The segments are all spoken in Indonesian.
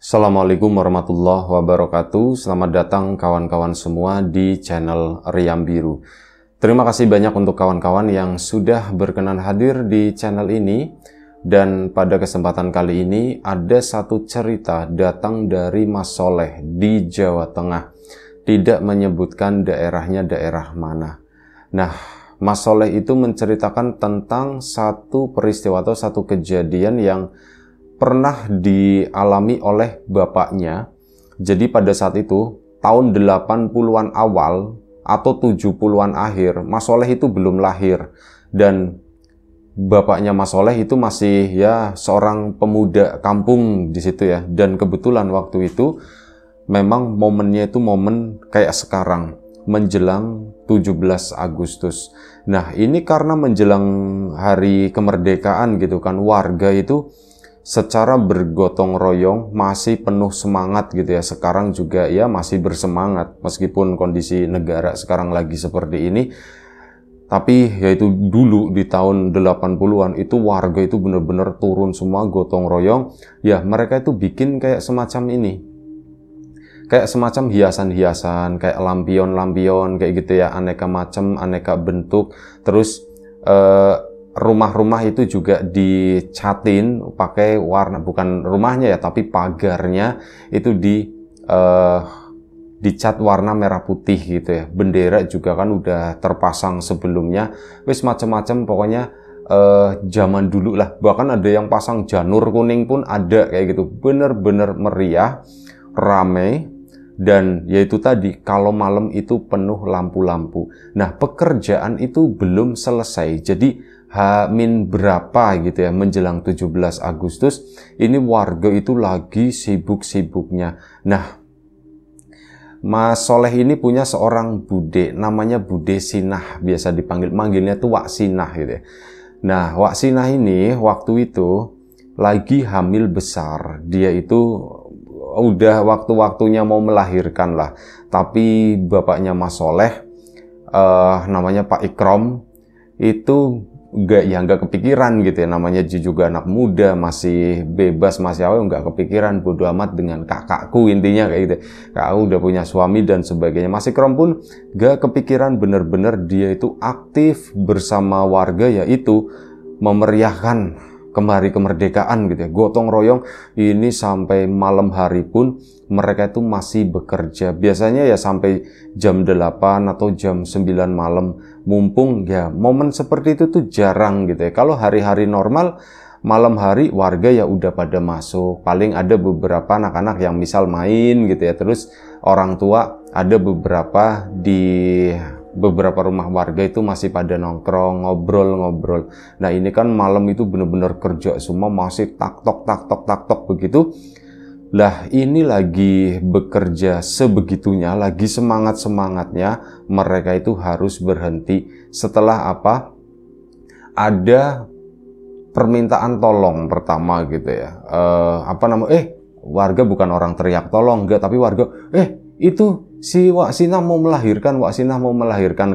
Assalamualaikum warahmatullahi wabarakatuh. Selamat datang kawan-kawan semua di channel Riam Biru. Terima kasih banyak untuk kawan-kawan yang sudah berkenan hadir di channel ini. Dan pada kesempatan kali ini ada satu cerita datang dari Mas Soleh di Jawa Tengah. Tidak menyebutkan daerahnya daerah mana. Nah, Mas Soleh itu menceritakan tentang satu peristiwa atau satu kejadian yang pernah dialami oleh bapaknya. Jadi pada saat itu, tahun 80-an awal atau 70-an akhir, Mas Soleh itu belum lahir. Dan bapaknya Mas Soleh itu masih ya seorang pemuda kampung di situ ya. Dan kebetulan waktu itu memang momennya itu momen kayak sekarang, menjelang 17 Agustus. Nah, ini karena menjelang hari kemerdekaan gitu kan, warga itu secara bergotong royong masih penuh semangat gitu ya. Sekarang juga ya masih bersemangat meskipun kondisi negara sekarang lagi seperti ini. Tapi yaitu dulu di tahun 80-an itu warga itu benar-benar turun semua gotong royong. Ya mereka itu bikin kayak semacam ini. Kayak semacam hiasan-hiasan, kayak lampion-lampion kayak gitu ya, aneka macam, aneka bentuk. Terus rumah-rumah itu juga dicatin pakai warna, bukan rumahnya ya, tapi pagarnya itu dicat warna merah putih gitu ya. Bendera juga kan udah terpasang sebelumnya. Wis macam-macam pokoknya zaman dulu lah. Bahkan ada yang pasang janur kuning pun ada kayak gitu. Bener-bener meriah, rame. Dan yaitu tadi, kalau malam itu penuh lampu-lampu. Nah, pekerjaan itu belum selesai. Jadi H-min berapa gitu ya, menjelang 17 Agustus, ini warga itu lagi sibuk-sibuknya. Nah, Mas Soleh ini punya seorang bude, namanya Bude Sinah, biasa manggilnya tuh Wak Sinah gitu ya. Nah, Wak Sinah ini waktu itu lagi hamil besar. Dia itu udah waktu-waktunya mau melahirkan lah. Tapi bapaknya Mas Soleh, namanya Pak Ikrom, itu nggak kepikiran gitu ya, namanya juga anak muda, masih bebas, masih awal, nggak kepikiran, bodo amat dengan kakakku, intinya kayak gitu. Kakakku udah punya suami dan sebagainya. Mas Ikrom pun nggak kepikiran, bener-bener dia itu aktif bersama warga, yaitu memeriahkan kembali kemerdekaan gitu ya, gotong royong ini sampai malam hari pun mereka itu masih bekerja. Biasanya ya sampai jam 8 atau jam 9 malam. Mumpung ya momen seperti itu tuh jarang gitu ya. Kalau hari-hari normal, malam hari warga ya udah pada masuk. Paling ada beberapa anak-anak yang misal main gitu ya. Terus orang tua ada beberapa di beberapa rumah warga itu masih pada nongkrong, ngobrol-ngobrol. Nah ini kan malam itu bener-bener kerja semua, masih tak-tok begitu. Lah ini lagi bekerja sebegitunya, lagi semangat-semangatnya, mereka itu harus berhenti. Setelah apa? Ada permintaan tolong pertama gitu ya. Warga bukan orang teriak tolong, enggak, tapi warga, itu si Wak Sinah mau melahirkan,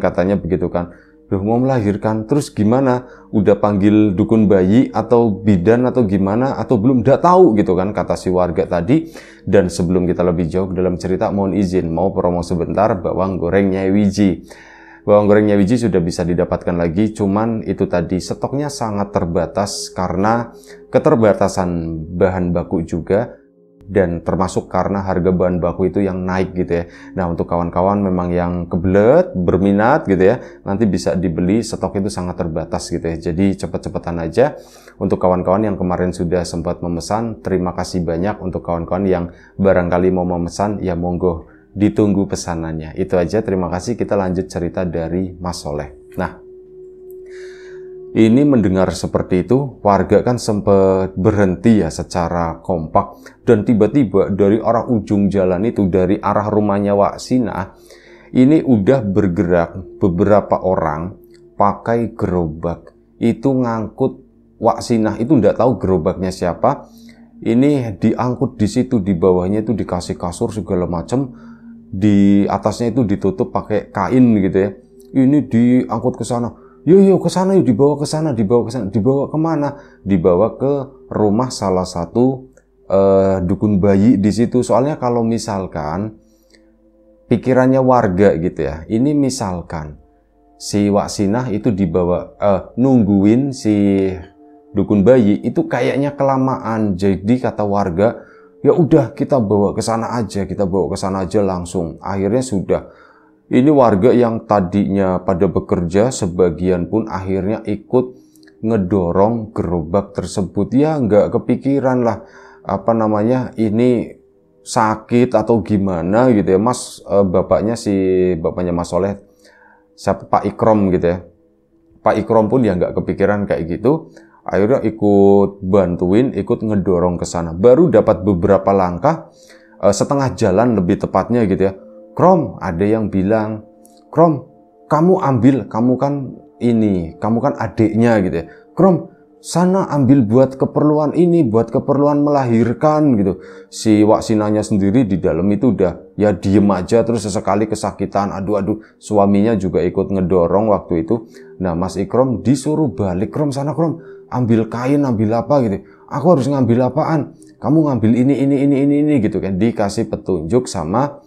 katanya begitu kan. Loh, mau melahirkan, terus gimana? Udah panggil dukun bayi atau bidan atau gimana? Atau belum? Nggak tahu gitu kan, kata si warga tadi. Dan sebelum kita lebih jauh dalam cerita, mohon izin mau promo sebentar bawang goreng Nyai Wiji. Bawang goreng Nyai Wiji sudah bisa didapatkan lagi, cuman itu tadi stoknya sangat terbatas karena keterbatasan bahan baku juga. Dan termasuk karena harga bahan baku itu yang naik gitu ya. Nah untuk kawan-kawan memang yang kebelet, berminat gitu ya, nanti bisa dibeli, stok itu sangat terbatas gitu ya. Jadi cepet-cepetan aja. Untuk kawan-kawan yang kemarin sudah sempat memesan, terima kasih banyak. Untuk kawan-kawan yang barangkali mau memesan, ya monggo ditunggu pesanannya. Itu aja, terima kasih. Kita lanjut cerita dari Mas Soleh. Nah, ini mendengar seperti itu, warga kan sempat berhenti ya secara kompak. Dan tiba-tiba dari arah ujung jalan itu, dari arah rumahnya Wak Sinah, ini udah bergerak beberapa orang pakai gerobak. Itu ngangkut Wak Sinah, itu nggak tahu gerobaknya siapa. Ini diangkut di situ, di bawahnya itu dikasih kasur segala macam. Di atasnya itu ditutup pakai kain gitu ya. Ini diangkut ke sana. Yuk ke sana, yuk dibawa ke sana, dibawa kemana? Dibawa ke rumah salah satu dukun bayi di situ. Soalnya kalau misalkan pikirannya warga gitu ya, ini misalkan si Wak Sinah itu dibawa nungguin si dukun bayi itu kayaknya kelamaan. Jadi kata warga, ya udah kita bawa ke sana aja, langsung. Akhirnya sudah. Ini warga yang tadinya pada bekerja, sebagian pun akhirnya ikut ngedorong gerobak tersebut. Ya nggak kepikiran lah, ini sakit atau gimana gitu ya. Bapaknya Mas Soleh, siapa, Pak Ikrom gitu ya. Pak Ikrom pun ya nggak kepikiran kayak gitu. Akhirnya ikut bantuin, ikut ngedorong ke sana. Baru dapat beberapa langkah, setengah jalan lebih tepatnya gitu ya. Krom, ada yang bilang, Krom, kamu ambil, kamu kan adiknya gitu ya. Krom, sana ambil buat keperluan ini, buat keperluan melahirkan gitu. Si Wak Sinahnya sendiri di dalam itu udah ya diem aja, terus sesekali kesakitan, aduh, suaminya juga ikut ngedorong waktu itu. Nah, Mas Ikrom disuruh balik, Krom, sana Krom, ambil kain, ambil apa gitu. Aku harus ngambil apaan? Kamu ngambil ini gitu kan. Dikasih petunjuk sama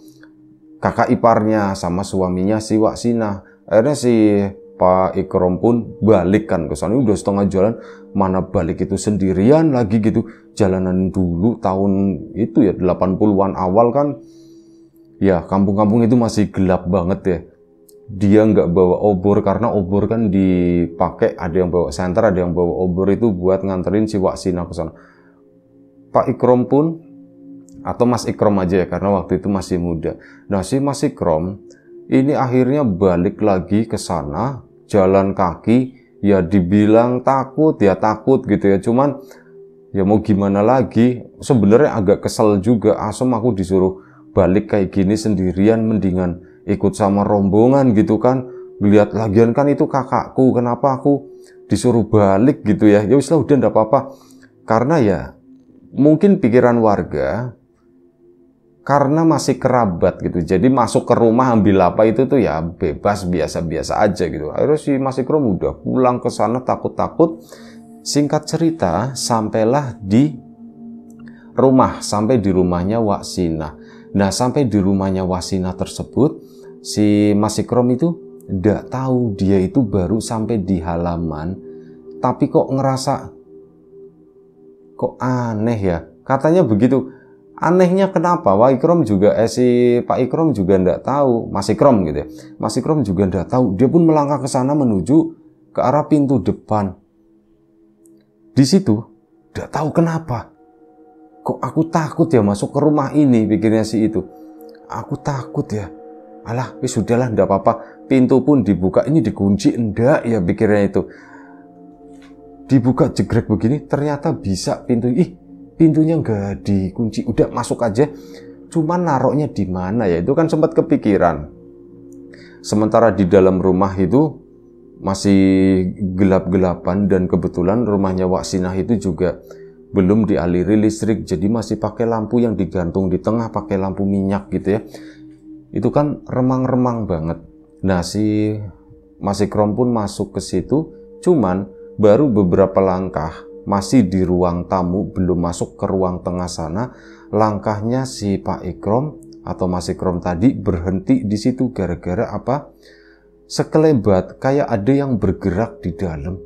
kakak iparnya, sama suaminya si Wak Sinah. Akhirnya si Pak Ikrom pun balik kan ke sana. Udah setengah jalan, mana balik itu sendirian lagi gitu. Jalanan dulu tahun itu ya 80-an awal kan, ya kampung-kampung itu masih gelap banget ya. Dia nggak bawa obor, karena obor kan dipakai, ada yang bawa senter, ada yang bawa obor itu buat nganterin si Wak Sinah ke sana. Pak Ikrom pun, atau Mas Ikrom aja ya, karena waktu itu masih muda. Nah, si Mas Ikrom ini akhirnya balik lagi ke sana, jalan kaki, ya dibilang takut, ya takut gitu ya. Cuman ya mau gimana lagi, sebenarnya agak kesel juga. Asem aku disuruh balik kayak gini sendirian, mendingan ikut sama rombongan gitu kan. Lihat lagian kan itu kakakku, kenapa aku disuruh balik gitu ya. Ya wis lah, udah ndak apa-apa. Karena ya mungkin pikiran warga, karena masih kerabat gitu, jadi masuk ke rumah ambil apa itu tuh ya bebas, biasa-biasa aja gitu. Akhirnya si Mas Ikrom udah pulang ke sana takut-takut. Singkat cerita, sampailah di rumah, sampai di rumahnya Wak Sinah. Nah, sampai di rumahnya Wak Sinah tersebut, si Mas Ikrom itu nggak tahu dia itu baru sampai di halaman, tapi kok ngerasa kok aneh ya, katanya begitu. Anehnya kenapa? Wak Ikrom juga, si Pak Ikrom juga ndak tahu, Mas Ikrom gitu ya. Mas Ikrom juga ndak tahu. Dia pun melangkah ke sana menuju ke arah pintu depan. Di situ, ndak tahu kenapa. Kok aku takut ya masuk ke rumah ini, pikirnya si itu. Aku takut ya. Alah, wis sudahlah, ndak apa-apa. Pintu pun dibuka, ini dikunci, ndak ya, pikirnya itu. Dibuka jegrek begini, ternyata bisa pintunya nggak dikunci, udah masuk aja. Cuman naroknya di mana ya, itu kan sempat kepikiran. Sementara di dalam rumah itu masih gelap-gelapan, dan kebetulan rumahnya Wak Sinah itu juga belum dialiri listrik, jadi masih pakai lampu yang digantung di tengah, pakai lampu minyak gitu ya. Itu kan remang-remang banget. Nah, si Mas Ikrom pun masuk ke situ, cuman baru beberapa langkah, masih di ruang tamu, belum masuk ke ruang tengah sana. Langkahnya si Pak Ikrom atau Mas Ikrom tadi berhenti di situ gara-gara apa? Sekelebat kayak ada yang bergerak di dalam.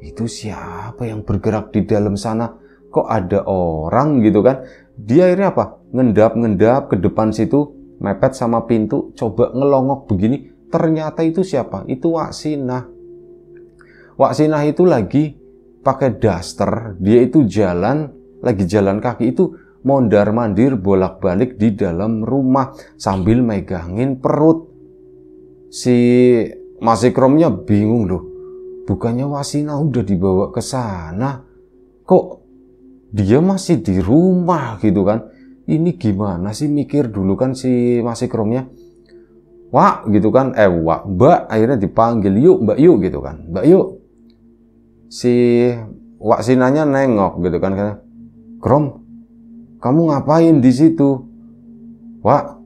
Itu siapa yang bergerak di dalam sana? Kok ada orang gitu kan? Dia akhirnya apa? Ngendap-ngendap ke depan situ, mepet sama pintu, coba ngelongok begini. Ternyata itu siapa? Itu Wak Sinah. Wak Sinah itu lagi pakai daster, dia itu lagi jalan kaki itu mondar-mandir bolak-balik di dalam rumah sambil megangin perut. Si Mas Ikromnya bingung loh, bukannya Wak Sinah udah dibawa ke sana, kok dia masih di rumah gitu kan? Ini gimana sih, mikir dulu kan si Mas Ikromnya. Wak gitu kan, Wak, Mbak, akhirnya dipanggil, yuk Mbak, yuk gitu kan, Mbak yuk. Si Wak Sinahnya nengok gitu kan, Krom, kamu ngapain di situ? Wak,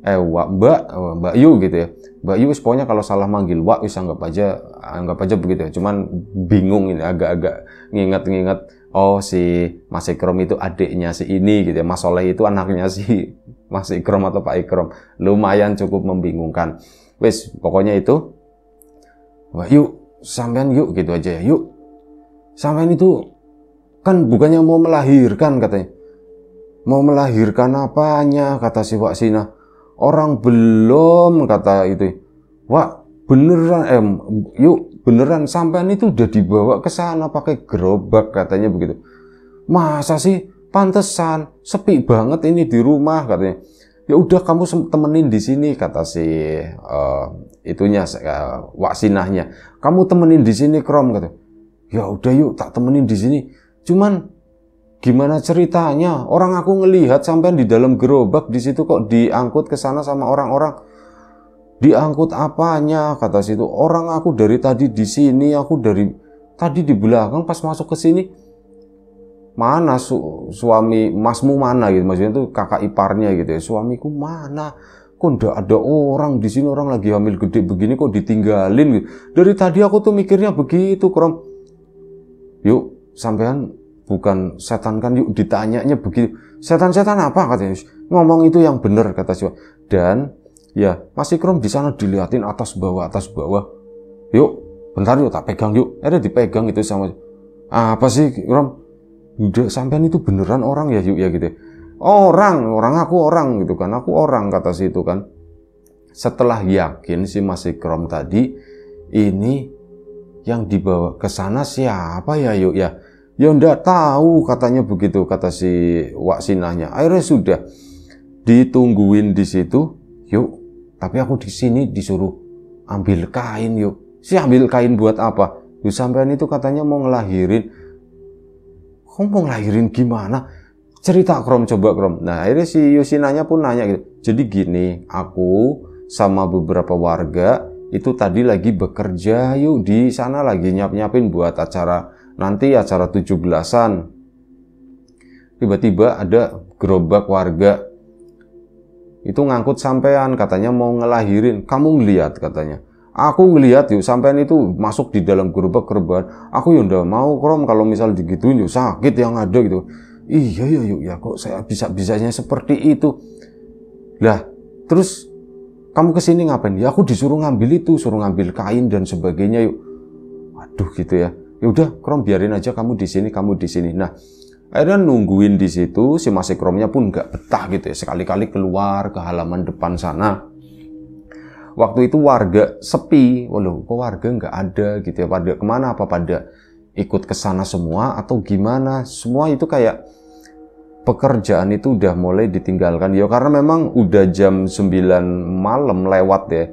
Mbak Yu gitu ya. Mbak Yu pokoknya kalau salah manggil Wak, anggap aja begitu ya. Cuman bingung ini, agak-agak nginget-nginget oh si Mas Ikrom itu adiknya si ini gitu ya, Mas Soleh itu anaknya si Mas Ikrom atau Pak Ikrom. Lumayan cukup membingungkan. Wes, pokoknya itu, wah, yuk sampean yuk gitu aja ya, yuk. Sampean itu kan bukannya mau melahirkan katanya. Mau melahirkan apanya, kata si Wak Sina. Orang belum, kata itu. Wak, beneran, yuk beneran sampean itu udah dibawa ke sana pakai gerobak, katanya begitu. Masa sih, pantesan, sepi banget ini di rumah, katanya. Ya udah kamu temenin di sini, kata si Wak Sinahnya. Kamu temenin di sini, Krom, kata. Ya udah yuk, tak temenin di sini. Cuman gimana ceritanya? Orang aku ngelihat sampean di dalam gerobak di situ kok diangkut ke sana sama orang-orang. Diangkut apanya? Kata situ. Orang aku dari tadi di sini, aku dari tadi di belakang pas masuk ke sini. Mana suami masmu mana gitu? Maksudnya itu kakak iparnya gitu ya. Suamiku mana? Kok ndak ada orang di sini, orang lagi hamil gede begini kok ditinggalin gitu. Dari tadi aku tuh mikirnya begitu, Krom. Yuk, sampean bukan setan kan, yuk ditanyanya begitu. Setan-setan apa, katanya. Ngomong itu yang benar, kata si. Dan ya Mas Ikrom di sana dilihatin atas bawah. Yuk bentar yuk tak pegang yuk. Ada dipegang itu sama. Apa sih Ikrom? Udah sampean itu beneran orang ya, yuk ya gitu. Orang aku orang gitu kan. Aku orang, kata si itu kan. Setelah yakin si Mas Ikrom tadi, ini yang dibawa ke sana siapa ya, yuk ya. Ya ndak tahu, katanya begitu, kata si Wak Sinahnya. Akhirnya sudah ditungguin di situ. Yuk, tapi aku di sini disuruh ambil kain, yuk. Si ambil kain buat apa? Yuk, sampean itu katanya mau ngelahirin. Kamu mau ngelahirin gimana? Cerita, Krom, coba, Krom. Nah, akhirnya si Yusinanya pun nanya gitu. Jadi gini, aku sama beberapa warga itu tadi lagi bekerja, yuk di sana lagi nyiapin buat acara nanti, acara 17-an. Tiba-tiba ada gerobak warga itu ngangkut sampean, katanya mau ngelahirin. Kamu ngeliat, katanya. Aku ngeliat yuk, sampean itu masuk di dalam gerobak. Aku ya ndak mau, Krom, kalau misal digituin yuk sakit yang ada gitu. Iya yuk ya, kok saya bisa-bisanya seperti itu. Lah, terus kamu kesini ngapain? Ya aku disuruh ngambil itu, suruh ngambil kain dan sebagainya, yuk. Waduh gitu ya. Ya udah, Krom, biarin aja kamu di sini, kamu di sini. Nah, akhirnya nungguin di situ, si Mas Ikromnya pun nggak betah gitu ya. Sekali-kali keluar ke halaman depan sana. Waktu itu warga sepi. Waduh, kok warga nggak ada gitu ya. Pada kemana? Apa pada ikut ke sana semua atau gimana? Semua itu kayak pekerjaan itu udah mulai ditinggalkan. Ya karena memang udah jam 9 malam lewat ya.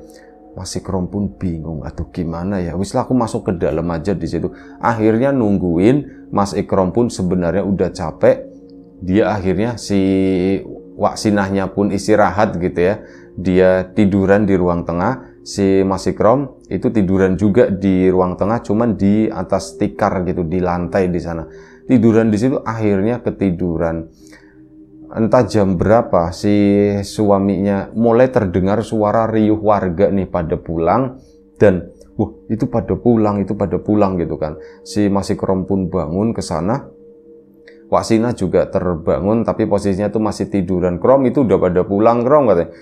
Mas Ikrom pun bingung, aduh gimana ya, wis lah aku masuk ke dalam aja di situ. Akhirnya nungguin, Mas Ikrom pun sebenarnya udah capek. Dia akhirnya si Wak Sinahnya pun istirahat gitu ya. Dia tiduran di ruang tengah, si Mas Ikrom itu tiduran juga di ruang tengah, cuman di atas tikar gitu, di lantai di sana. Tiduran di situ, akhirnya ketiduran. Entah jam berapa si suaminya mulai terdengar suara riuh warga nih pada pulang, dan itu pada pulang gitu kan. Si Mas Ikrom pun bangun ke sana. Wak Sinah juga terbangun tapi posisinya tuh masih tiduran. Krom, itu udah pada pulang, Krom, katanya.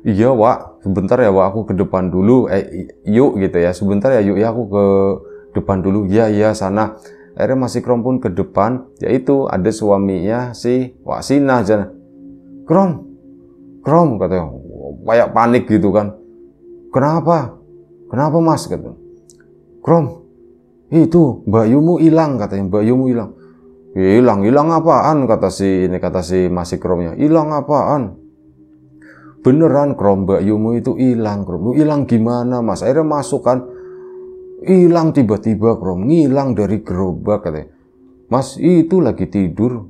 Iya, Wak, sebentar ya, Wak, aku ke depan dulu. Yuk gitu ya, sebentar ya, yuk ya, aku ke depan dulu. Iya sana. Akhirnya Mas Ikrom pun ke depan, yaitu ada suaminya si Wak Sinah. Krom, katanya, kayak panik gitu kan. Kenapa Mas, katanya. Krom, itu Mbak Yumu hilang, katanya. Mbak Yumu hilang. Hilang apaan, kata si Mas Ikromnya. Hilang apaan? Beneran, Krom, Mbak Yumu itu hilang, Krom. Hilang gimana, Mas? Akhirnya masuk kan. Hilang tiba-tiba, Krom, ngilang dari gerobak, katanya. Mas, itu lagi tidur.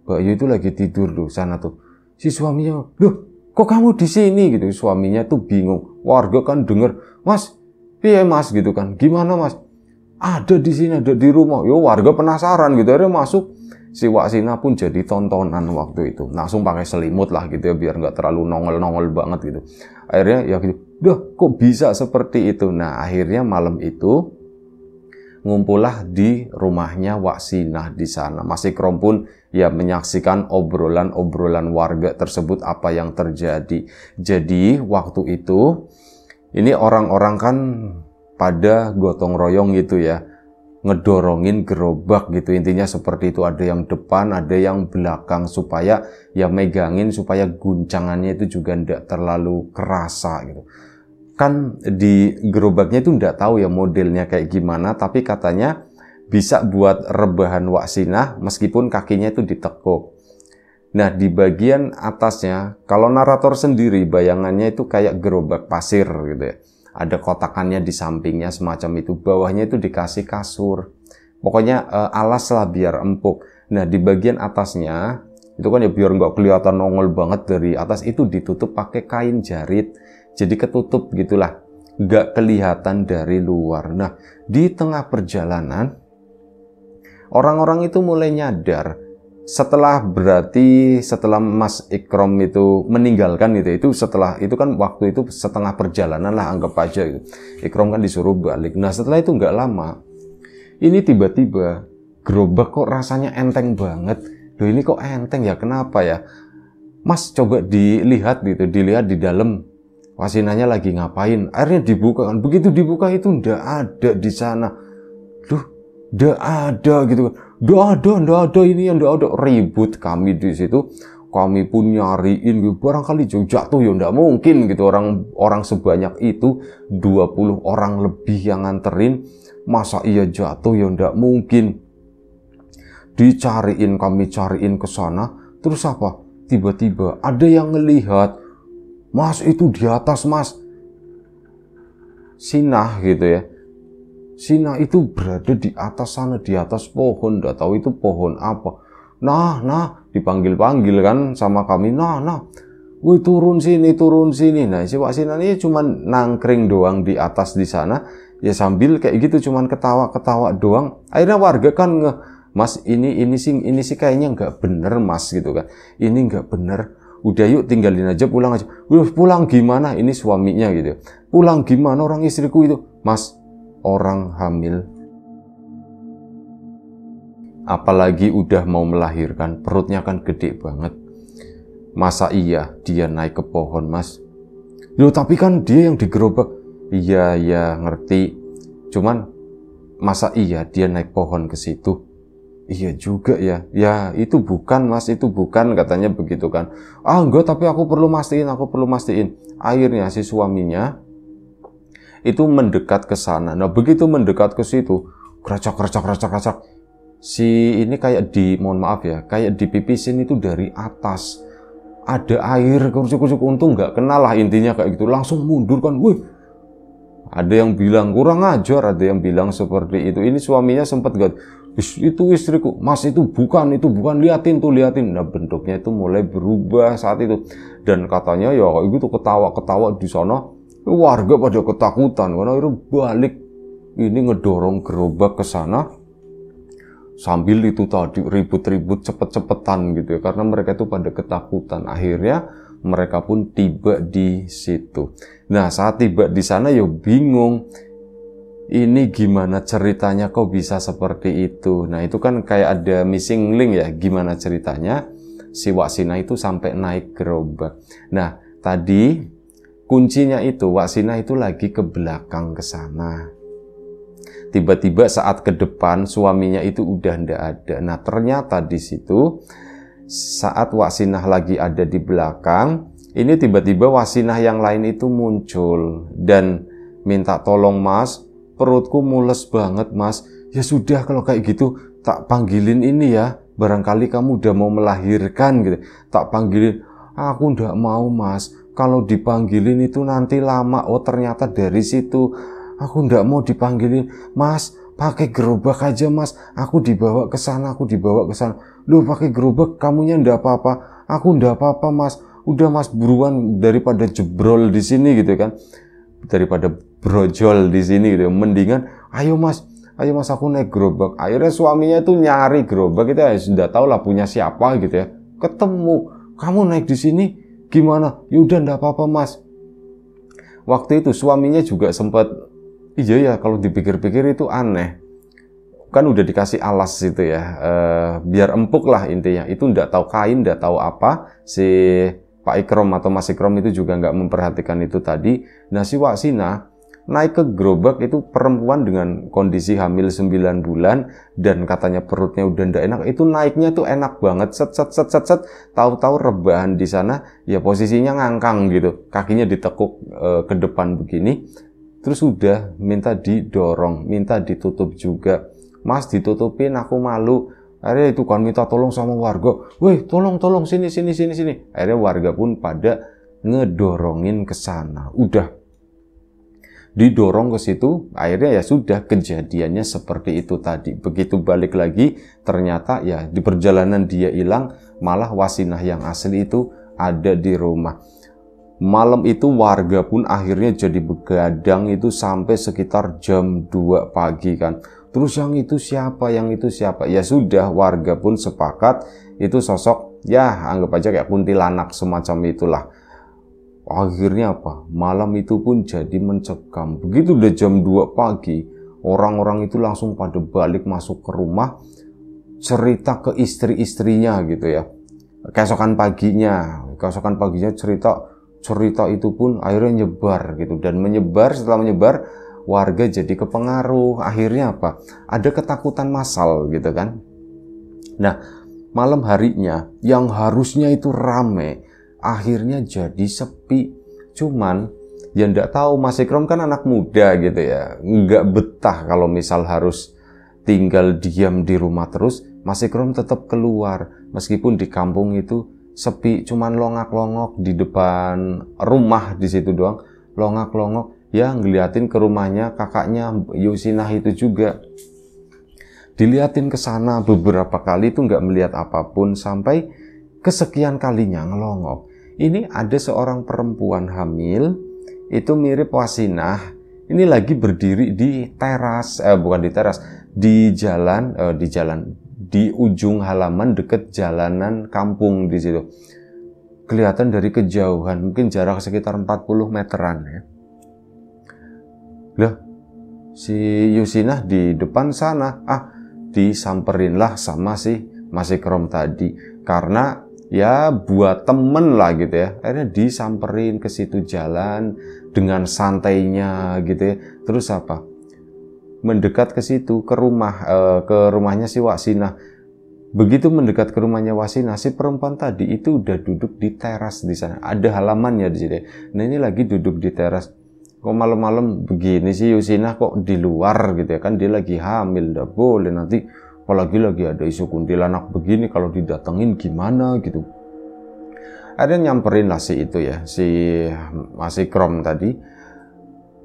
Mbak Yu itu lagi tidur tuh sana tuh. Si suaminya, loh, kok kamu di sini gitu? Suaminya tuh bingung. Warga kan denger, Mas, piye Mas gitu kan? Gimana Mas? Ada di sini, ada di rumah. Yo, warga penasaran gitu. Akhirnya masuk. Si Wak Sinah pun jadi tontonan waktu itu. Langsung pakai selimut lah gitu ya, biar nggak terlalu nongol-nongol banget gitu. Akhirnya ya gitu, kok bisa seperti itu? Nah, akhirnya malam itu ngumpullah di rumahnya Wak Sinah di sana. Mas Ikrom pun ya menyaksikan obrolan-obrolan warga tersebut apa yang terjadi. Jadi waktu itu ini orang-orang kan pada gotong royong gitu ya, ngedorongin gerobak gitu, intinya seperti itu. Ada yang depan, ada yang belakang, supaya ya megangin supaya guncangannya itu juga tidak terlalu kerasa gitu. Kan di gerobaknya itu tidak tahu ya modelnya kayak gimana, tapi katanya bisa buat rebahan Wak Sinah meskipun kakinya itu ditekuk. Nah, di bagian atasnya, kalau narator sendiri bayangannya itu kayak gerobak pasir gitu ya. Ada kotakannya di sampingnya semacam itu. Bawahnya itu dikasih kasur. Pokoknya alas lah biar empuk. Nah, di bagian atasnya, itu kan ya biar nggak kelihatan nongol banget dari atas, itu ditutup pakai kain jarit. Jadi ketutup gitulah. Nggak kelihatan dari luar. Nah, di tengah perjalanan, orang-orang itu mulai nyadar. Setelah Mas Ikrom itu meninggalkan itu setelah itu kan waktu itu setengah perjalanan lah anggap aja gitu. Ikrom kan disuruh balik. Nah setelah itu nggak lama, ini tiba-tiba gerobak kok rasanya enteng banget. Loh ini kok enteng ya, kenapa ya? Mas coba dilihat gitu, dilihat di dalam. Wak Sinahnya lagi ngapain? Akhirnya dibuka kan. Begitu dibuka itu nggak ada di sana. Loh, nggak ada gitu kan. Nggak ada ini yang nggak ada, ribut kami di situ. Kami pun nyariin, barangkali jatuh ya nggak mungkin gitu, orang sebanyak itu 20 orang lebih yang nganterin, masa iya jatuh ya nggak mungkin. Dicariin, kami cariin ke sana, terus apa? Tiba-tiba ada yang ngelihat, Mas itu di atas Mas, Sinah gitu ya. Sinah itu berada di atas sana, di atas pohon, nggak tahu itu pohon apa. Nah, dipanggil-panggil kan sama kami, woi turun sini. Nah, si Wak Sinah ini cuma nangkring doang di atas di sana, ya sambil kayak gitu cuman ketawa-ketawa doang. Akhirnya warga kan Mas ini sih kayaknya nggak bener Mas gitu kan. Ini nggak bener. Udah yuk tinggalin aja, pulang aja. Pulang gimana? Ini suaminya gitu. Pulang gimana, orang istriku itu, Mas. Orang hamil, apalagi udah mau melahirkan, perutnya kan gede banget. Masa iya dia naik ke pohon Mas? Loh tapi kan dia yang digerobak. Iya ngerti, cuman masa iya dia naik pohon ke situ? Iya juga ya. Ya itu bukan Mas, itu bukan, katanya begitu kan. Enggak, tapi aku perlu mastiin. Akhirnya si suaminya itu mendekat ke sana. Nah begitu mendekat ke situ, keracak. Si ini kayak mohon maaf ya, kayak dipipisin itu dari atas. Ada air, kucuk-kucuk, untung nggak kenal lah intinya kayak gitu. Langsung mundur kan, wih. Ada yang bilang kurang ajar, ada yang bilang seperti itu. Ini suaminya sempat gak, itu istriku, Mas itu bukan, liatin. Nah bentuknya itu mulai berubah saat itu. Dan katanya ya kayak gitu ketawa-ketawa di sana. Warga pada ketakutan karena itu balik ini ngedorong gerobak ke sana sambil itu tadi ribut-ribut cepet-cepetan gitu ya, karena mereka itu pada ketakutan. Akhirnya mereka pun tiba di situ. Nah saat tiba di sana ya bingung, ini gimana ceritanya kok bisa seperti itu. Nah itu kan kayak ada missing link ya, gimana ceritanya si Wak Sinah itu sampai naik gerobak. Nah tadi kuncinya itu Wak Sinah itu lagi ke belakang ke sana. Tiba-tiba saat ke depan suaminya itu udah ndak ada. Nah ternyata di situ saat Wak Sinah lagi ada di belakang, ini tiba-tiba Wak Sinah yang lain itu muncul dan minta tolong Mas, perutku mules banget Mas. Ya sudah kalau kayak gitu tak panggilin ini ya, barangkali kamu udah mau melahirkan gitu. Tak panggilin. Aku ndak mau Mas, kalau dipanggilin itu nanti lama. Oh ternyata dari situ. Aku ndak mau dipanggilin Mas, pakai gerobak aja Mas, aku dibawa ke sana. Loh pakai gerobak kamunya ndak apa-apa. Aku ndak apa-apa Mas, udah Mas buruan daripada jebrol di sini gitu kan, daripada brojol di sini gitu. Mendingan ayo Mas aku naik gerobak. Akhirnya suaminya itu nyari gerobak, kita ya sudah tahu lah punya siapa gitu ya. Ketemu, kamu naik di sini gimana? Yaudah ndak apa-apa Mas. Waktu itu suaminya juga sempat, iya ya kalau dipikir-pikir itu aneh. kan udah dikasih alas itu ya, biar empuk lah intinya. Itu nggak tahu kain, nggak tahu apa, si Pak Ikrom atau Mas Ikrom itu juga nggak memperhatikan itu tadi. Nah si Wak Sinah naik ke gerobak itu perempuan dengan kondisi hamil 9 bulan dan katanya perutnya udah ndak enak. Itu naiknya tuh enak banget, set set set set set. Tahu-tahu rebahan di sana ya posisinya ngangkang gitu, kakinya ditekuk ke depan begini. Terus udah minta didorong, minta ditutup juga. Mas ditutupin, aku malu. Akhirnya itu kan minta tolong sama warga. Weh tolong sini. Akhirnya warga pun pada ngedorongin ke sana. Udah didorong ke situ, akhirnya ya sudah kejadiannya seperti itu tadi. Begitu balik lagi, ternyata ya di perjalanan dia hilang, malah Wasinah yang asli itu ada di rumah. Malam itu warga pun akhirnya jadi begadang itu sampai sekitar jam 2 pagi kan. Terus yang itu siapa, ya sudah warga pun sepakat itu sosok ya anggap aja kayak kuntilanak semacam itulah. Akhirnya apa? Malam itu pun jadi mencekam. Begitu udah jam 2 pagi, orang-orang itu langsung pada balik masuk ke rumah, cerita ke istri-istrinya gitu ya. Keesokan paginya cerita itu pun akhirnya nyebar gitu. Dan setelah menyebar, warga jadi kepengaruh. Akhirnya apa? Ada ketakutan massal gitu kan. Nah, malam harinya yang harusnya itu rame, akhirnya jadi sepi. Cuman ya ndak tahu, Mas Ikrom kan anak muda gitu ya, nggak betah kalau misal harus tinggal diam di rumah terus. Mas Ikrom tetap keluar meskipun di kampung itu sepi, cuman longak-longok di depan rumah di situ doang, longak-longok ya ngeliatin ke rumahnya kakaknya Yusinah itu juga. Diliatin ke sana beberapa kali itu nggak melihat apapun, sampai kesekian kalinya ngelongok. Ini ada seorang perempuan hamil, itu mirip Wasinah. Ini lagi berdiri di teras, di ujung halaman deket jalanan kampung di situ. Kelihatan dari kejauhan, mungkin jarak sekitar 40 meteran ya. Lah, si Yusinah di depan sana, disamperinlah sama si Mas Ikrom tadi. Karena ya buat temen lah gitu ya, akhirnya disamperin ke situ jalan dengan santainya gitu ya. Terus apa, mendekat ke situ ke rumahnya si Wasinah. Begitu mendekat ke rumahnya Wasinah, si perempuan tadi itu udah duduk di teras di sana, ada halamannya di sini. Nah ini lagi duduk di teras. Kok malam-malam begini sih Yusinah kok di luar gitu ya, kan dia lagi hamil, nggak boleh nanti. Apalagi lagi ada isu kuntilanak begini, kalau didatengin gimana gitu. Akhirnya nyamperin lah si Mas Ikrom tadi.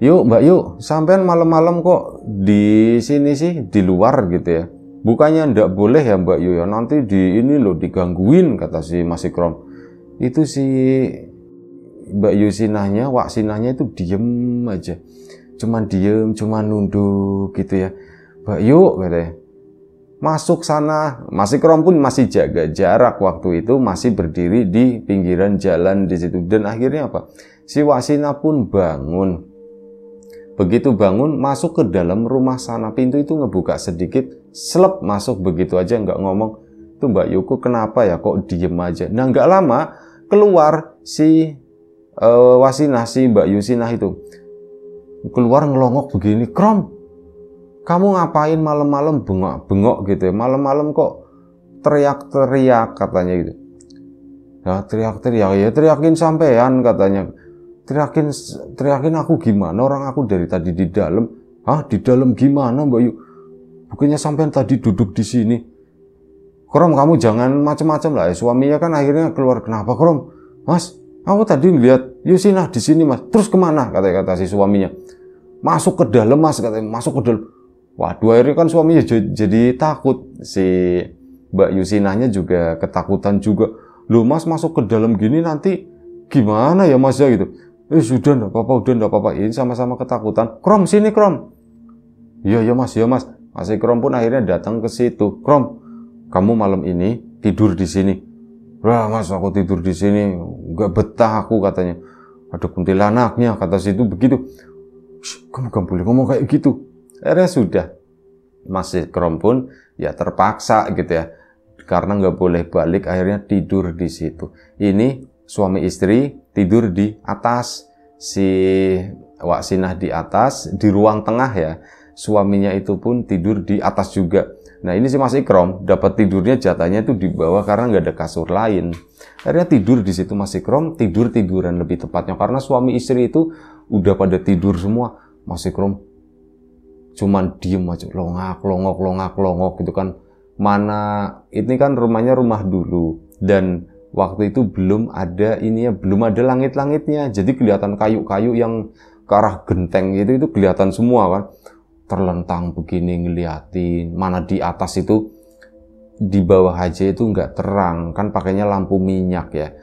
Yuk mbak yuk, sampean malam-malam kok di sini sih, di luar gitu ya. Bukannya ndak boleh ya mbak yuk ya, nanti digangguin, kata si Mas Ikrom. Itu si Mbak Yusinahnya, Wak Sinahnya itu diem aja. Cuman nunduk gitu ya. Mbak yuk katanya. Masuk sana. Mas Ikrom pun masih jaga jarak waktu itu, masih berdiri di pinggiran jalan di situ. Dan akhirnya apa? Si Wasinah pun bangun. Begitu bangun, masuk ke dalam rumah sana. Pintu itu ngebuka sedikit, selep masuk begitu aja, nggak ngomong. Itu Mbak Yuku kenapa ya kok diem aja? Nah nggak lama keluar si Wasinah, si Mbak Yusinah itu keluar ngelongok begini. Krom, kamu ngapain malam-malam bengok-bengok gitu ya? Malam-malam kok teriak-teriak katanya gitu. Ya teriak-teriak, ya teriakin sampean katanya. Teriakin aku gimana? Orang aku dari tadi di dalam. Hah, di dalam gimana Mbak Yu? Bukannya sampean tadi duduk di sini. Krom, kamu jangan macam-macam lah. Suaminya kan akhirnya keluar. Kenapa Krom? Mas, aku tadi lihat Yusinah di sini Mas. Terus kemana? Kata si suaminya. Masuk ke dalam Mas, katanya. Masuk ke dalam. Waduh, akhirnya kan suaminya jadi takut. Si Mbak Yusinahnya juga ketakutan juga. Loh Mas, masuk ke dalam gini nanti gimana ya Mas ya gitu. Sudah enggak apa-apa, Ini sama-sama ketakutan. Krom, sini Krom. Iya Mas. Mas Ikrom pun akhirnya datang ke situ. Krom, kamu malam ini tidur di sini. Wah Mas, aku tidur di sini nggak betah aku, katanya. Ada kuntilanaknya, kata situ begitu. Kamu gak boleh ngomong kayak gitu. Akhirnya sudah. Mas Ikrom pun ya terpaksa gitu ya, karena nggak boleh balik, akhirnya tidur di situ. Ini suami istri tidur di atas, si Wak Sinah di atas, di ruang tengah ya. Suaminya itu pun tidur di atas juga. Nah ini si Mas Ikrom dapat tidurnya jatahnya itu di bawah karena nggak ada kasur lain. Akhirnya tidur di situ Mas Ikrom, tiduran lebih tepatnya karena suami istri itu udah pada tidur semua. Mas Ikrom cuman diem aja, longok gitu kan. Mana ini kan rumahnya rumah dulu dan waktu itu belum ada langit-langitnya. Jadi kelihatan kayu-kayu yang ke arah genteng itu kelihatan semua kan. Terlentang begini ngeliatin, mana di atas itu, di bawah aja itu nggak terang, kan pakainya lampu minyak ya.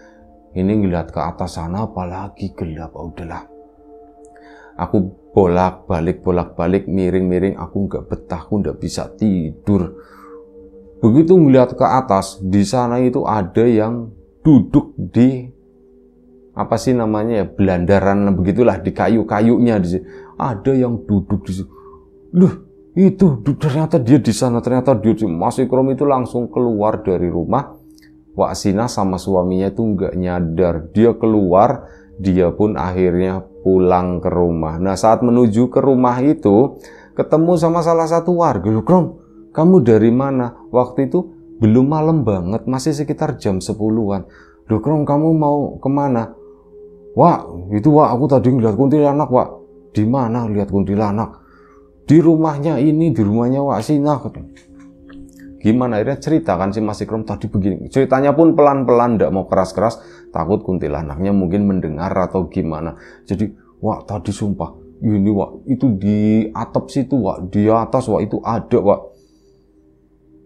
Ini ngeliat ke atas sana apalagi gelap, udahlah. Aku bolak-balik, miring-miring, aku nggak betah, aku nggak bisa tidur. Begitu ngeliat ke atas, di sana itu ada yang duduk di apa sih namanya ya, belandaran begitulah, di kayu-kayunya di situ. Ada yang duduk di situ. Loh, itu ternyata dia di sana, ternyata dia. Mas Ikrom itu langsung keluar dari rumah. Wak Sinah sama suaminya itu nggak nyadar. Dia keluar, dia pun akhirnya pulang ke rumah. Nah, saat menuju ke rumah itu, ketemu sama salah satu warga. Loh, Krom, kamu dari mana? Waktu itu belum malam banget, masih sekitar jam 10-an. Loh, Krom, kamu mau kemana? Wak, itu Wak, aku tadi ngeliat kuntilanak, Wak. Di mana lihat kuntilanak? Di rumahnya ini, di rumahnya Wak Sinah. Gimana akhirnya ceritakan si Mas Ikrom tadi begini. Ceritanya pun pelan-pelan, tidak mau keras-keras, takut kuntilanaknya mungkin mendengar atau gimana. Jadi, Wak tadi sumpah, ini Wak, itu di atap situ Wak, di atas Wak, itu ada Wak.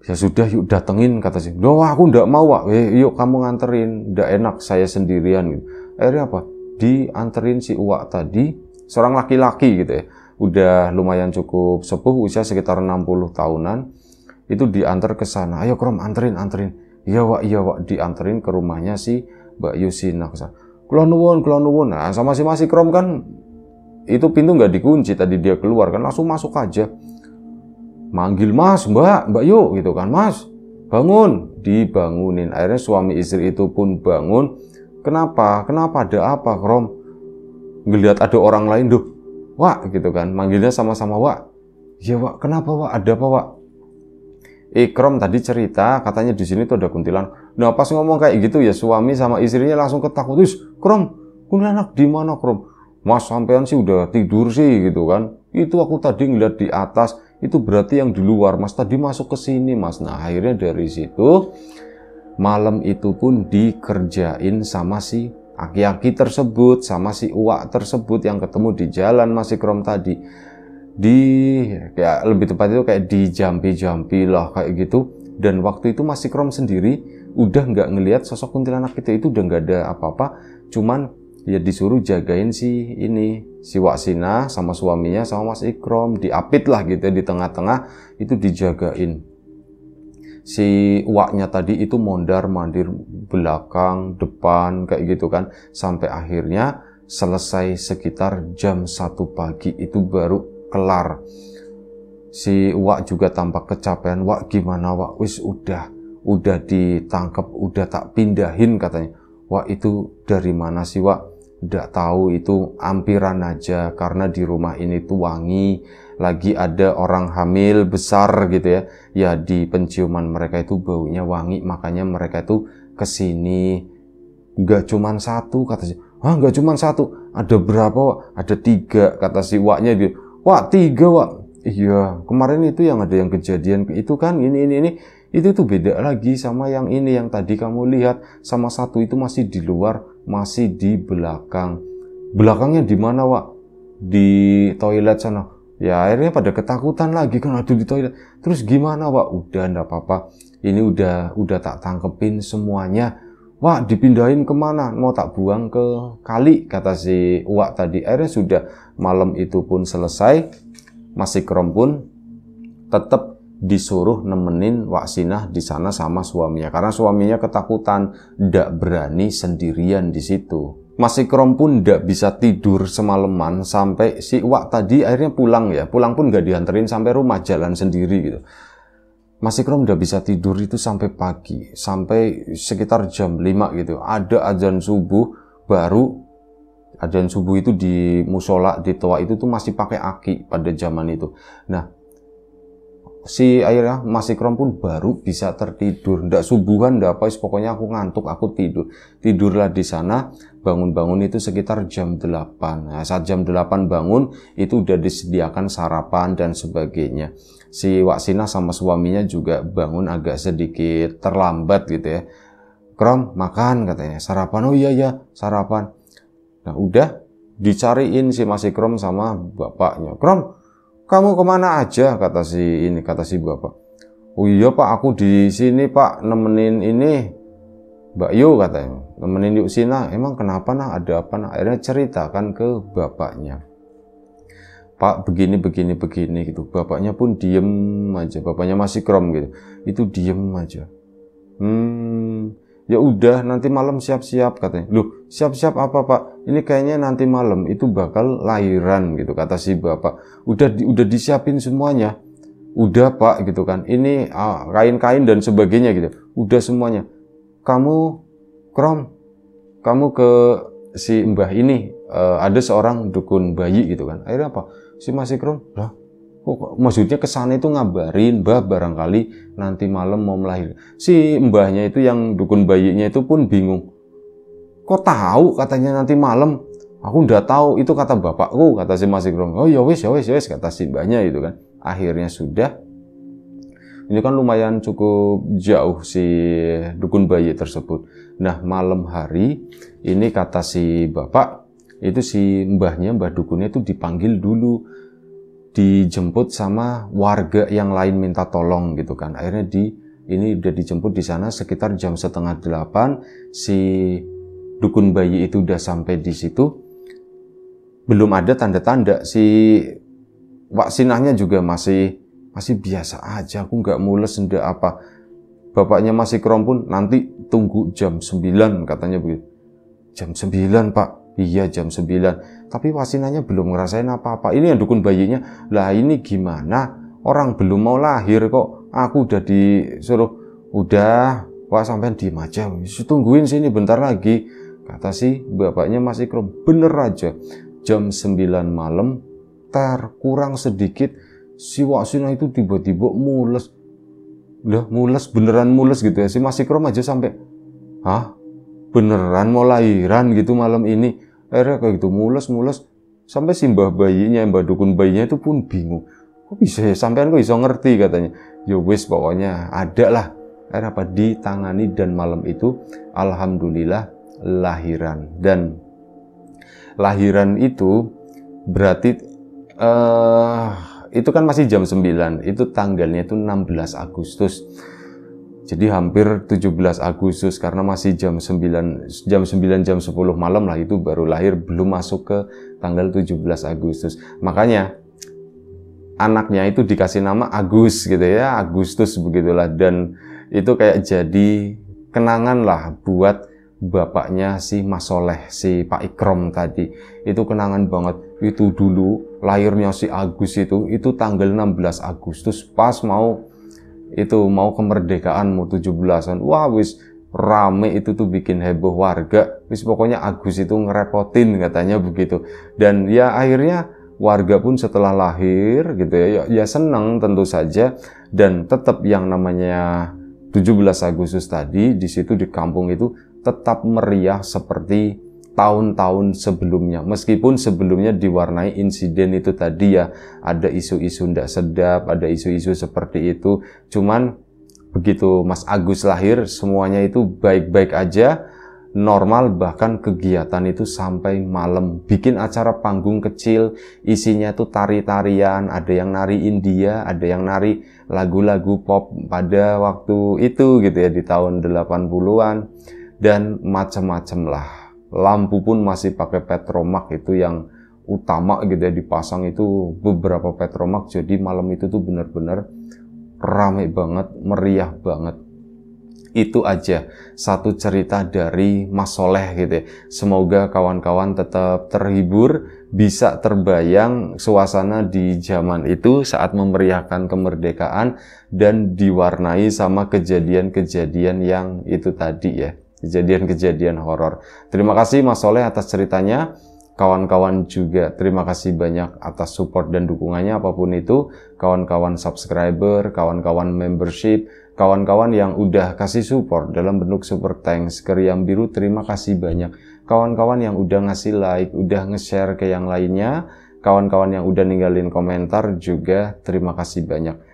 Ya sudah, yuk datengin, kata si. Loh, aku tidak mau Wak, yuk kamu nganterin, tidak enak saya sendirian gitu. Akhirnya apa? Dianterin si Wak tadi, seorang laki-laki gitu ya. Udah lumayan cukup sepuh, usia sekitar 60 tahunan, itu diantar ke sana. Ayo Krom, anterin. Iya Wak, dianterin ke rumahnya si Mbak Yusinah ke sana. Kula nuwun. Nah, sama si Mas Ikrom kan, itu pintu nggak dikunci, tadi dia keluar kan, langsung masuk aja. Manggil Mas, Mbak yuk gitu kan, Mas, bangun, dibangunin. Akhirnya suami istri itu pun bangun. Kenapa ada apa Krom? Ngelihat ada orang lain, duh, Wak gitu kan, manggilnya sama-sama Wak. Ya Wak, kenapa Wak? Ada apa Wak? Ikrom tadi cerita, katanya di sini tuh ada kuntilanak. Nah pas ngomong kayak gitu ya suami sama istrinya langsung ketakutan. Krom, kuntilanak di mana Krom? Mas sampean sih udah tidur sih gitu kan. Itu aku tadi ngeliat di atas, itu berarti yang di luar. Mas tadi masuk ke sini Mas. Nah akhirnya dari situ malam itu pun dikerjain sama si aki-aki tersebut, sama si Uwak tersebut yang ketemu di jalan Mas Ikrom tadi. Kayak lebih tepat itu kayak dijampi-jampi lah kayak gitu. Dan waktu itu Mas Ikrom sendiri udah nggak ngelihat sosok kuntilanak itu udah nggak ada apa-apa. Cuman ya disuruh jagain si Wak Sinah sama suaminya sama Mas Ikrom, diapit lah gitu ya, di tengah-tengah itu dijagain. Si Uwaknya tadi itu mondar-mandir belakang, depan, kayak gitu kan. Sampai akhirnya selesai sekitar jam 1 pagi itu baru kelar. Si Uwak juga tampak kecapean. Wak gimana Wak? Wis udah ditangkap, udah tak pindahin katanya. Wak itu dari mana sih Wak? Nggak tahu, itu ampiran aja karena di rumah ini tuh wangi. Lagi ada orang hamil besar gitu ya. Ya di penciuman mereka itu baunya wangi, makanya mereka itu kesini. Nggak cuman satu kata si. Nggak cuman satu, ada berapa Wak? Ada 3 kata si Waknya dia. Wak 3 Wak. Iya kemarin itu yang ada yang kejadian itu kan ini. Itu tuh beda lagi sama yang ini yang tadi kamu lihat. Sama satu itu masih di luar, masih di belakang. Belakangnya di mana Wak? Di toilet sana. Ya akhirnya pada ketakutan lagi kan, aduh di toilet. Terus gimana Wak? Udah enggak apa-apa. Ini udah tak tangkepin semuanya. Wak dipindahin kemana? Mau tak buang ke kali kata si Wak tadi. Akhirnya sudah malam itu pun selesai. Mas Ikrom pun tetap disuruh nemenin Wak Sinah di sana sama suaminya. Karena suaminya ketakutan, ndak berani sendirian di situ. Mas Ikrom pun nggak bisa tidur semalaman sampai si Wak tadi akhirnya pulang ya. Pulang pun nggak dianterin sampai rumah, jalan sendiri gitu. Mas Ikrom nggak bisa tidur itu sampai pagi, sampai sekitar jam 5 gitu. Ada azan subuh, baru azan subuh itu di musola, di toa itu tuh masih pakai aki pada zaman itu. Nah, si akhirnya Mas Ikrom pun baru bisa tertidur, ndak subuhan, ndak apa, pokoknya aku ngantuk, aku tidurlah di sana. Bangun-bangun itu sekitar jam 8. Nah, saat jam 8 bangun itu udah disediakan sarapan dan sebagainya. Si Wak Sina sama suaminya juga bangun agak sedikit terlambat gitu ya. Krom, makan katanya, sarapan. Oh iya ya, sarapan. Nah, udah dicariin si Mas Ikrom sama bapaknya. Krom, kamu kemana aja, kata si bapak. Oh iya Pak, aku di sini Pak, nemenin ini Mbak Yu, katanya, nemenin Yuk Sina. Emang kenapa nah, ada apa nah? Akhirnya ceritakan ke bapaknya. Pak, begini gitu. Bapaknya pun diem aja, bapaknya Mas Ikrom gitu. Itu diem aja. Ya udah, nanti malam siap-siap, katanya. Loh, siap-siap apa Pak? Ini kayaknya nanti malam itu bakal lahiran gitu, kata si bapak. Udah disiapin semuanya. Udah Pak gitu kan. Ini kain-kain dan sebagainya gitu. Udah semuanya. Kamu Krom, kamu ke si mbah ini, ada seorang dukun bayi gitu kan. Akhirnya apa? Si Mas Ikrom, lah kok maksudnya kesana itu ngabarin mbah barangkali nanti malam mau melahirkan. Si mbahnya itu yang dukun bayinya itu pun bingung. Kok tahu katanya nanti malam? Aku udah tahu, itu kata bapakku, kata si Mas Ikrom. Oh ya wis, kata si mbahnya itu kan. Akhirnya sudah. Ini kan lumayan cukup jauh si dukun bayi tersebut. Nah, malam hari ini kata si bapak, itu si mbah dukunnya itu dipanggil dulu, dijemput sama warga yang lain minta tolong gitu kan. Akhirnya ini udah dijemput di sana sekitar jam 7:30. Si dukun bayi itu udah sampai di situ. Belum ada tanda-tanda, si Wak Sinahnya juga masih biasa aja, aku nggak mules ndak apa. Bapaknya Mas Ikrom pun nanti tunggu jam 9 katanya begitu. Jam 9 Pak, iya jam 9. Tapi Wak Sinahnya belum ngerasain apa-apa. Ini yang dukun bayinya, lah ini gimana? Orang belum mau lahir kok, aku udah disuruh. Udah, Wak sampean diem aja, tungguin sini bentar lagi, kata si bapaknya Mas Ikrom. Bener aja, jam 9 malam, kurang sedikit, si Wak Sinah itu tiba-tiba mules. Lah mules, beneran mules gitu ya. Si Mas Ikrom aja sampai, hah? Beneran mau lahiran gitu malam ini? Akhirnya kayak gitu, mules. Sampai si mbah dukun bayinya itu pun bingung. Kok bisa ya, sampean kok bisa ngerti katanya. Ya wis pokoknya ada lah. Akhirnya apa? Ditangani dan malam itu alhamdulillah lahiran. Dan lahiran itu berarti itu kan masih jam 9, itu tanggalnya itu 16 Agustus. Jadi hampir 17 Agustus karena masih jam 9 jam 10 malam lah itu baru lahir, belum masuk ke tanggal 17 Agustus. Makanya anaknya itu dikasih nama Agus gitu ya, Agustus begitulah, dan itu kayak jadi kenangan lah buat bapaknya si Mas Soleh, si Pak Ikrom tadi. Itu kenangan banget. Itu dulu lahirnya si Agus itu tanggal 16 Agustus pas mau kemerdekaan, mau 17-an. Wah wis rame itu tuh, bikin heboh warga. Wis pokoknya Agus itu ngerepotin katanya begitu. Dan ya akhirnya warga pun setelah lahir gitu ya senang tentu saja, dan tetap yang namanya 17 Agustus tadi di situ di kampung itu tetap meriah seperti tahun-tahun sebelumnya, meskipun sebelumnya diwarnai insiden itu tadi ya, ada isu-isu ndak sedap, ada isu-isu seperti itu. Cuman begitu Mas Agus lahir, semuanya itu baik-baik aja, normal, bahkan kegiatan itu sampai malam. Bikin acara panggung kecil, isinya tuh tari-tarian, ada yang nari India, ada yang nari lagu-lagu pop pada waktu itu gitu ya, di tahun 80-an. Dan macam-macam lah. Lampu pun masih pakai petromak, itu yang utama gitu ya, dipasang itu beberapa petromak. Jadi malam itu tuh benar-benar ramai banget, meriah banget. Itu aja satu cerita dari Mas Soleh gitu ya. Semoga kawan-kawan tetap terhibur, bisa terbayang suasana di zaman itu saat memeriahkan kemerdekaan dan diwarnai sama kejadian-kejadian yang itu tadi ya, kejadian-kejadian horor. Terima kasih Mas Soleh atas ceritanya. Kawan-kawan juga terima kasih banyak atas support dan dukungannya apapun itu. Kawan-kawan subscriber, kawan-kawan membership, kawan-kawan yang udah kasih support dalam bentuk super thanks ke Riam Biru, terima kasih banyak. Kawan-kawan yang udah ngasih like, udah nge-share ke yang lainnya, kawan-kawan yang udah ninggalin komentar juga terima kasih banyak.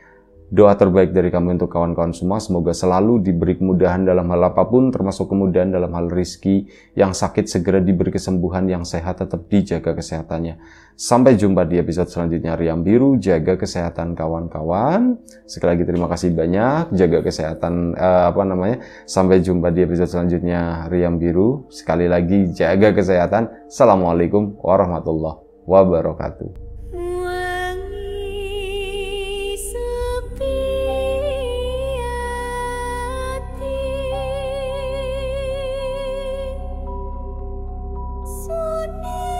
Doa terbaik dari kami untuk kawan-kawan semua, semoga selalu diberi kemudahan dalam hal apapun, termasuk kemudahan dalam hal rizki, yang sakit segera diberi kesembuhan, yang sehat tetap dijaga kesehatannya. Sampai jumpa di episode selanjutnya Riam Biru, jaga kesehatan kawan-kawan. Sekali lagi terima kasih banyak, jaga kesehatan, sampai jumpa di episode selanjutnya Riam Biru. Sekali lagi jaga kesehatan. Assalamualaikum warahmatullahi wabarakatuh. Sunni